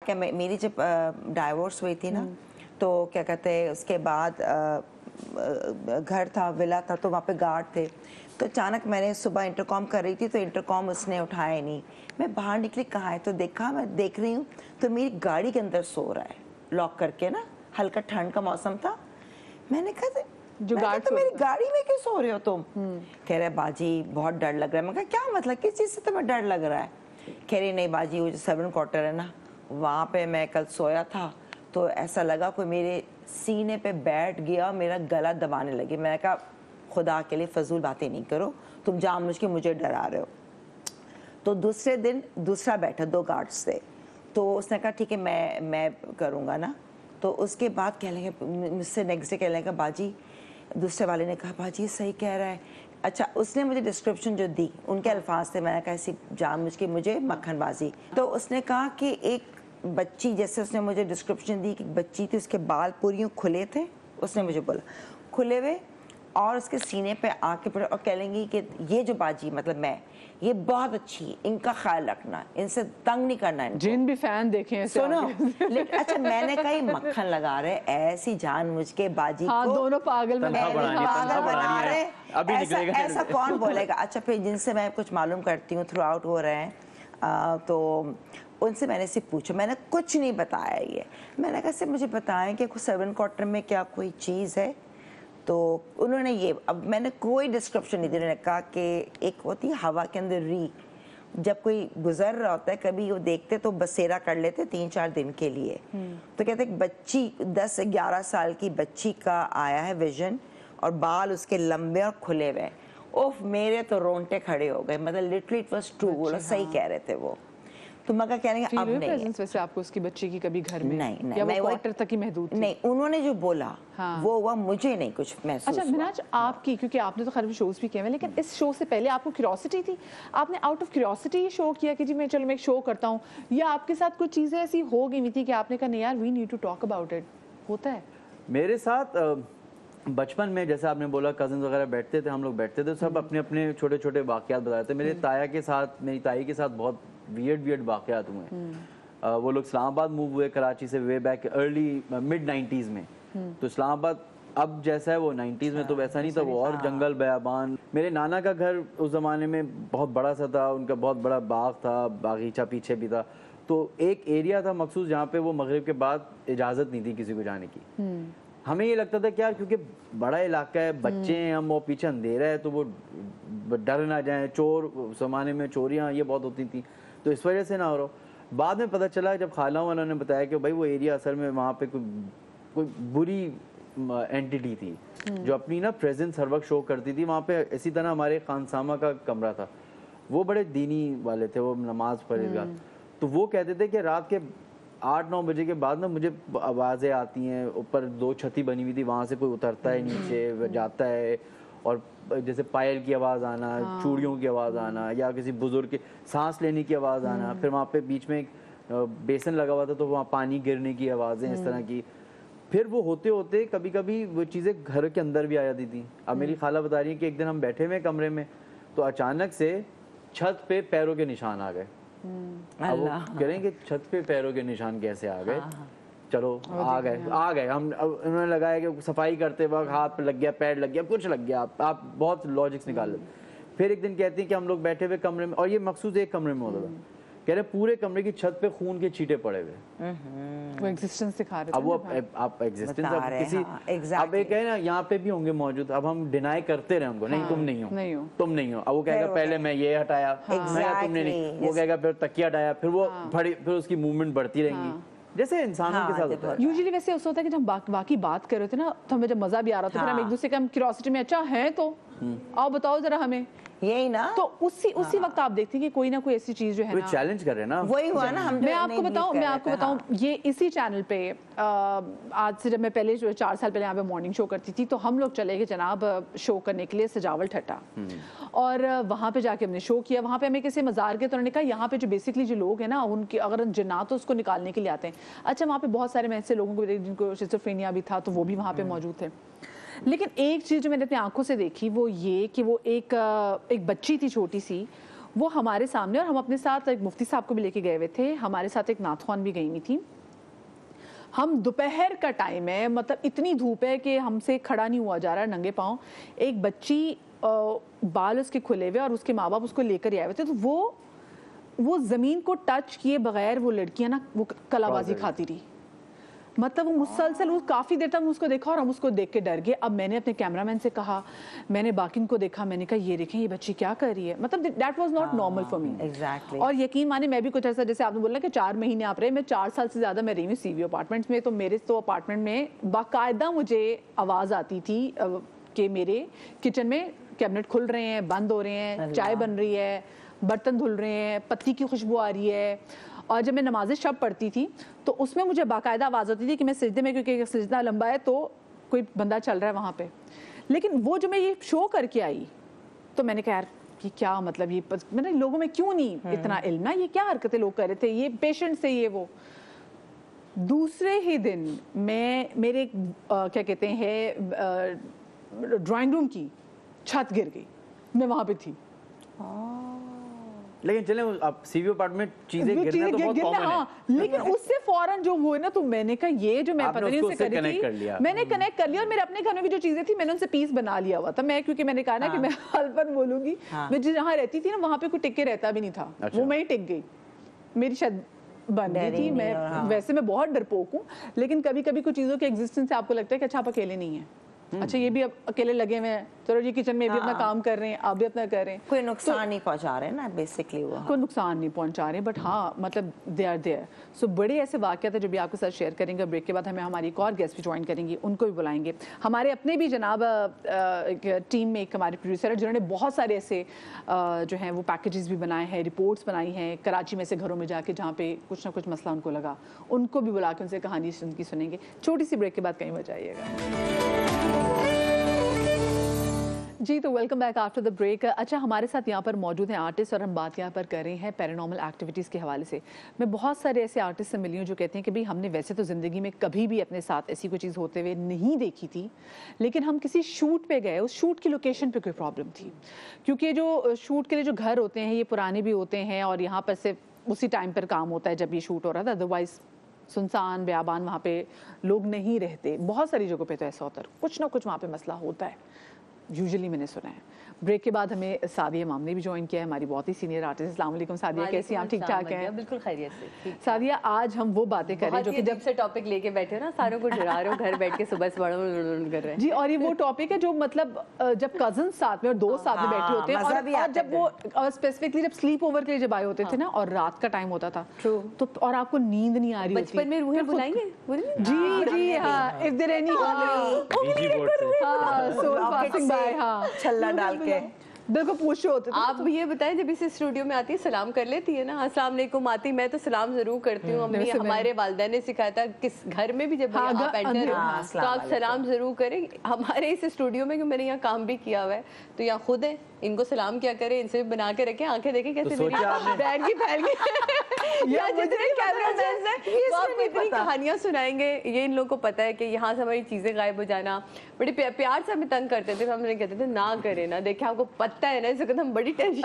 کہ میری جب ڈائیورس ہوئی تھی نا تو کیا کہتے ہیں اس کے بعد گھر تھا ولا تھا تو وہاں پہ گارڈ تھے تو اچانک میں نے صبح انٹرکام کر رہی تھی تو انٹرکام اس نے اٹھایا ہی نہیں. میں باہر نکلی کہاں ہے تو دیکھا میں دیکھ رہی ہوں تو میری گاڑی کے اندر سو رہا ہے لاک کر کے نا, ہلکا ٹھنڈ کا موسم تھا. میں نے کہا تو میری گاڑی میں کیوں سو رہے ہو تم؟ کہہ رہے باجی بہت ڈر لگ رہا ہے. میں کہا کیا مطلب کس چیز سے تمہیں ڈر لگ رہا ہے؟ کہہ رہی نہیں باجی وہ جو 7 کوارٹر ہے نا وہاں پہ میں کل سویا تھا تو ایسا لگا کوئی میرے سینے پہ بیٹھ گیا میرا گلا دبانے لگی. میں نے کہا خدا کے لیے فضول باتیں نہیں کرو, تم جان مجھ کے مجھے ڈرا رہے ہو. تو دوسرے دن دوسرا بیٹھا 2 گارڈس تھے تو اس نے کہا ٹھیک ہے میں کروں گا نا. تو اس کے بعد کہہ لیں گے مجھ سے نیکسٹ ڈے کہہ لیں گے باجی, دوسرے والے نے کہا باجی یہ صحیح کہہ رہا ہے. اچھا اس نے مجھے ڈسکرپشن جو دی ان کے الفاظ تھے, میں نے کہا ایسی جان مجھ کے مجھے مکھن بازی. تو اس نے کہا کہ ایک بچی جیسے اس نے مجھے ڈسکرپشن دی کہ بچی تھی اس کے بال پوری کھلے تھے, اس نے مجھے بولا کھلے ہوئے اور اس کے سینے پہ آ کے پڑے اور کہہ لیں گی کہ یہ جو باجی مطلب میں یہ بہت اچھی, ان کا خیال رکھنا, ان سے تنگ نہیں کرنا. جن بھی فین دیکھیں سنو اچھا میں نے کہا یہ مکھن لگا رہے ایسی جان مجھ کے باجی کو دونوں پاگل بنا رہے, ایسا کون بولے گا. اچھا پھر جن سے میں کچھ معلوم کرتی ہوں تھرو آؤٹ ہو رہے ہیں تو ان سے میں نے صرف پوچھا, میں نے کچھ نہیں بتایا. یہ میں نے کہا صرف مجھے بتائیں کہ 7 کوارٹر میں کیا کوئی چیز ہے. تو انہوں نے یہ, اب میں نے کوئی ڈسکرپشن نہیں دی. انہوں نے کہا کہ ایک ہوتی ہے ہوا کے اندر ری, جب کوئی گزر رہا ہوتا ہے کبھی وہ دیکھتے تو بسیرا کر لیتے 3-4 دن کے لیے. تو کہتے ایک بچی 10-11 سال کی بچی کا آیا ہے ویژن اور بال اس کے لمبے اور کھلے ہوئے. اوف میرے تو رونٹے کھڑے ہو گئے, مطلب لٹرلی اٹ واز ٹرو, وہ صحیح کہہ رہے تھے وہ. تو مگر کہنے گا اب نہیں ہے ویسے آپ کو اس کی بچی کی کبھی گھر میں نہیں یا وہ کوارٹر تک ہی محدود تھی؟ نہیں, انہوں نے جو بولا وہ ہوا, مجھے نہیں کچھ محسوس. اچھا مناج آپ کی, کیونکہ آپ نے تو خیر شوز بھی کیے ہیں لیکن اس شو سے پہلے آپ کو کیوریوسٹی تھی, آپ نے آؤٹ آف کیوریوسٹی یہ شو کیا کہ جی میں چلو میں ایک شو کرتا ہوں, یا آپ کے ساتھ کچھ چیزیں ایسی ہو گئی تھی کہ آپ نے کہا نہیں یار we need to talk about it? ہوتا ہے میرے ساتھ بچپن میں, جیسے آپ نے بولا کزنز وغیرہ بیٹھتے تھے, ہم لوگ بیٹھتے تھے, سب اپنے اپنے چھوٹے چھوٹے واقعات بتاتے تھے. میرے تایا کے ساتھ, میری تائی کے ساتھ بہت ویئرڈ واقعات ہوئے. وہ لوگ اسلام آباد موو ہوئے کراچی سے way back early mid 90s میں. تو اسلام آباد اب جیسا ہے وہ 90s میں تو ویسا نہیں تھا, وہ اور جنگل بیابان. میرے نانا کا گھر اس زمانے میں بہت بڑا سا تھا, ان کا بہت بڑا باغ تھا, باغیچہ پیچھے بھی تھا. تو ایک ایریا تھا مخصوص جہاں پہ وہ مغرب کے بعد اجازت نہیں تھی کسی کو جانے کی. ہمیں یہ لگتا تھا کہ یار کیونکہ بڑا علاقہ ہے, بچے ہیں ہم, وہ پیچھے اندھیرا ہے تو وہ ڈر نہ جائیں, چور زمانے میں چوریاں یہ بہت ہوتی تھیں تو اس وجہ سے نہ ہو رہا. بعد میں پتہ چلا جب خالہ والوں نے بتایا کہ بھائی وہ ایریا اصل میں وہاں پہ کوئی بری اینٹیٹی تھی جو اپنی نا پریزنس ہر وقت شو کرتی تھی وہاں پہ. اسی طرح ہمارے خانسامہ کا کمرہ تھا, وہ بڑے دینی والے تھے, وہ نماز پڑھےگار. تو وہ کہتے تھے کہ رات کے 8-9 بجے کے بعد نا مجھے آوازیں آتی ہیں, اوپر 2 چھتی بنی ہوئی تھی وہاں سے کوئی اترتا ہے نیچے جاتا ہے, اور جیسے پائل کی آواز آنا, چوڑیوں کی آواز آنا, یا کسی بزرگ کے سانس لینے کی آواز آنا. پھر وہاں پہ بیچ میں ایک بیسن لگا ہوا تھا تو وہاں پانی گرنے کی آوازیں اس طرح کی. پھر وہ ہوتے ہوتے کبھی کبھی وہ چیزیں گھر کے اندر بھی آ جاتی تھیں. اب میری خالہ بتا رہی ہیں کہ ایک دن ہم بیٹھے ہوئے کمرے میں تو اچانک سے چھت پہ پیروں کے نشان آ گئے. اب وہ کہہ رہے ہیں کہ چھت پہ پیروں کے نشان کیسے آ گئے؟ چلو آ گئے ہم, انہوں نے لگایا کہ صفائی کرتے وقت ہاتھ پہ لگ گیا, پیر لگ گیا, کچھ لگ گیا, آپ بہت لاجکس نکال لیتے. پھر ایک دن کہتی ہیں کہ ہم لوگ بیٹھے ہوئے کمرے میں, اور یہ مخصوص ایک کمرے میں ہوتا تھا, کہہ رہے پورے کمرے کی چھت پہ خون کے چیٹے پڑے ہوئے. وہ ایگزسٹنس دکھا رہے تھے. اب وہ آپ ایگزسٹنس اب کسی, اب ایک ہے نا یہاں پہ بھی ہوں گے موجود, اب ہم ڈینائی کرتے رہے ان کو, نہیں تم نہیں ہو, تم نہیں ہو. اب وہ کہے گا پہلے میں یہ ہٹایا, تم نے نہیں, وہ کہے گا پھر تکیا ہٹایا, پھر وہ پھر اس کی موومنٹ بڑھتی رہیں گی جیسے انسانوں کے ساتھ ہوتا ہے. یوزلی ویسے اس ہوتا ہے کہ جب واقعی بات کر رہے تھے نا تو ہمیں جب مزہ بھی آ رہا تھا, پھر ہم ایک دوسرے کا کیوریوسٹی میں اچھا ہے تو آؤ بتاؤ ذرا ہمیں, یہی نا. تو اسی وقت آپ دیکھتے ہیں کہ کوئی نہ کوئی ایسی چیز جو ہے نا چیلنج کر رہے ہیں نا, وہی ہوا نا. میں آپ کو بتاؤں یہ اسی چینل پہ آج سے جب میں پہلے 4 سال پہلے یہاں پہ مارننگ شو کرتی تھی تو ہم لوگ چلے گئے جناب شو کرنے کے لیے سجاول ٹھٹا, اور وہاں پہ جا کے ہم نے شو کیا. وہاں پہ ہمیں کسی مزار کے تو انہوں نے کہا یہاں پہ جو بیسکلی جو لوگ ہیں نا ان کی اگر جنات اس کو نکالنے کے لیے آتے ہیں. اچھا وہاں پہ بہت سارے میں ایسے لوگوں کو جن کو شیزوفرینیا بھی تھا تو وہ بھی وہاں پہ موجود تھے. لیکن ایک چیز جو میں نے اپنی آنکھوں سے دیکھی وہ یہ کہ وہ ایک بچی تھی چھوٹی سی, وہ ہمارے سامنے, اور ہم اپنے ساتھ ایک مفتی صاحب کو بھی لے کے گئے ہوئے تھے, ہمارے ساتھ ایک نعت خوان بھی گئی ہوئی تھی. ہم دوپہر کا ٹائم ہے, مطلب اتنی دھوپ ہے کہ ہم سے کھڑا نہیں ہوا جا رہا ننگے پاؤں. ایک بچی بال اس کے کھلے ہوئے اور اس کے ماں باپ اس کو لے کر آئے ہوئے تھے, تو وہ زمین کو ٹچ کیے بغیر وہ لڑکیاں نا وہ کلا بازی کھاتی رہی. مطلب وہ مسلسل, وہ کافی دیر تک اس کو دیکھا اور ہم اس کو دیکھ کے ڈر گئے. اب میں نے اپنے کیمرہ مین سے کہا, میں نے باقی کو دیکھا, میں نے کہا یہ دیکھیں یہ بچی کیا کر رہی ہے. مطلب that was not normal for me. اور یقین مانے میں بھی کچھ ایسا, جیسے آپ نے بولا کہ 4 مہینے آپ رہے, میں 4 سال سے زیادہ میں رہی ہوں سی وی اپارٹمنٹس میں. تو میرے تو اپارٹمنٹ میں باقاعدہ مجھے آواز آتی تھی کہ میرے کچن میں کیبنٹ کھل رہے ہیں, بند ہو رہے ہیں, چائے بن رہی ہے, برتن دھل رہے ہیں, پتی کی خوشبو آ رہی ہے. اور جب میں نماز شب پڑھتی تھی تو اس میں مجھے باقاعدہ آواز آتی تھی کہ میں سجدے میں, کیونکہ سجدہ لمبا ہے تو کوئی بندہ چل رہا ہے وہاں پہ. لیکن وہ جو میں یہ شو کر کے آئی تو میں نے کہا یار کہ کیا مطلب, یہ میں نے لوگوں میں کیوں نہیں اتنا علم نا, یہ کیا حرکتیں لوگ کر رہے تھے, یہ پیشنٹ سے یہ وہ. دوسرے ہی دن میں میرے کیا کہتے ہیں ڈرائنگ روم کی چھت گر گئی, میں وہاں پہ تھی. لیکن چلیں اب سی وی اپارٹمنٹ چیزیں گرنا تو بہت کامن ہے, لیکن اس سے فوراً جو ہوئے نا, تو میں نے کہا یہ جو میں پتہ نہیں ان سے کری تھی, میں نے کنیکٹ کر لیا. اور میرے اپنے گھر میں بھی جو چیزیں تھی میں نے ان سے پیس بنا لیا ہوا تھا. میں کیونکہ میں نے کہا نا کہ میں حلفاً بولوں گی, میں جہاں رہتی تھی نا وہاں پہ کوئی ٹک کے رہتا بھی نہیں تھا, وہ میں ہی ٹک گئی. میری شاید بن گئی تھی. میں ویسے میں بہت ڈرپوک ہوں, لیکن کبھی کبھی کچھ چیزوں کے ایگزسٹنس سے آپ کو لگتا ہے کہ اچھا آپ اکیلے نہیں ہیں, اچھا یہ بھی اب اکیلے لگے ہوئے ہیں, چلو جی کچن میں بھی اپنا کام کر رہے ہیں, آپ بھی اپنا کر رہے ہیں, کوئی نقصان نہیں پہنچا رہے نا بیسکلی, وہ کوئی نقصان نہیں پہنچا رہے, بٹ ہاں مطلب دے آر دیئر. سو بڑے ایسے واقعات ہیں جو بھی آپ کے ساتھ شیئر کریں گے. بریک کے بعد ہمیں ہماری ایک اور گیسٹ بھی جوائن کریں گی, ان کو بھی بلائیں گے. ہمارے اپنے بھی جناب ٹیم میں ایک ہمارے پروڈیوسر ہے جنہوں نے بہت سارے ایسے جو ہیں وہ پیکیجز بھی بنائے ہیں, رپورٹس بنائی ہیں کراچی میں سے گھروں میں جا کے جہاں پہ کچھ نہ کچھ مسئلہ ان کو لگا, ان کو بھی بلا کے ان سے کہانی ان کی سنیں گے. چھوٹی سی بریک کے بعد کہیں مت جائیے گا. جی تو welcome back after the break. اچھا ہمارے ساتھ یہاں پر موجود ہیں آرٹسٹ, اور ہم بات یہاں پر کر رہے ہیں پیرانارمل ایکٹیویٹیز کے حوالے سے. میں بہت سارے ایسے آرٹسٹ سے ملی ہوں جو کہتے ہیں کہ بھئی ہم نے ویسے تو زندگی میں کبھی بھی اپنے ساتھ ایسی کوئی چیز ہوتے ہوئے نہیں دیکھی تھی, لیکن ہم کسی شوٹ پہ گئے, اس شوٹ کی لوکیشن پہ کوئی پرابلم تھی, کیونکہ جو شوٹ کے لیے جو گھر ہوتے ہیں یہ پرانے بھی ہوتے ہیں, اور یہاں پر صرف اسی ٹائم پر کام ہوتا ہے جب یہ شوٹ ہو رہا تھا, ادروائز سنسان بیابان وہاں پہ لوگ نہیں رہتے. بہت ساری جگہوں پہ تو ایسا ہوتا ہے, کچھ نہ کچھ وہاں پہ مسئلہ ہوتا ہے یوزلی, میں نے سنا ہے. بریک کے بعد ہمیں سعدیہ امام نے بھی جوائن کیا ہے, ہماری بہت ہی سینئر آرٹسٹ. السلام علیکم سعدیہ, کیسی ہیں آپ؟ ٹھیک ٹھاک ہیں؟ بالکل خیریت سے. سعدیہ آج ہم وہ باتیں کر رہے ہیں جو کہ جب سے ٹاپک لے کے بیٹھے ہو نا, ساروں کو ڈرا رہے ہو, گھر بیٹھ کے صبح سے بڑا کر رہے ہیں. جی, اور یہ وہ ٹاپک ہے جو مطلب جب کزن ساتھ میں اور دوست ساتھ میں بیٹھے ہوتے ہیں, اور جب وہ اسپیسیفکلی جب سلیپ اوور کے لیے جب آئے ہوتے تھے نا, اور رات کا ٹائم ہوتا تھا تو, اور آپ کو نیند نہیں آ رہی ہوتی. بچپن میں روحیں بلائیں گے. جی جی ہاں, if there any soul passing by, ہاں چھلا ڈال کے دیکھو پوچھو ہوتے. آپ یہ بتائیں, جب اس اسٹوڈیو میں آتی ہے سلام کر لیتی ہے نا؟ السلام علیکم آتی, میں تو سلام ضرور کرتی ہوں. امی ہمارے والدین نے سکھایا تھا کس گھر میں بھی جب آپ انٹر ہو تو آپ سلام ضرور کریں. ہمارے اس اسٹوڈیو میں, میں نے یہاں کام بھی کیا ہوا ہے, تو یہاں خود ہے, ان کو سلام کیا کریں, ان سے بھی بنا کے رکھیں, آنکھیں دیکھیں کیسے میری بہن کی پھیل گئی, یا جتنے کیمرہ مینز ہیں وہ آپ کو اتنی کہانیاں سنائیں گے. یہ ان لوگوں کو پتا ہے کہ یہاں سے ہماری چیزیں غائب ہو جانا, بڑے پیار سے ہمیں تنگ کرتے تھے. ہم نے کہتے تھے نہ کریں نا, دیکھیں آپ کو پتہ ہے نا, اس وقت ہم بڑی ٹینشن.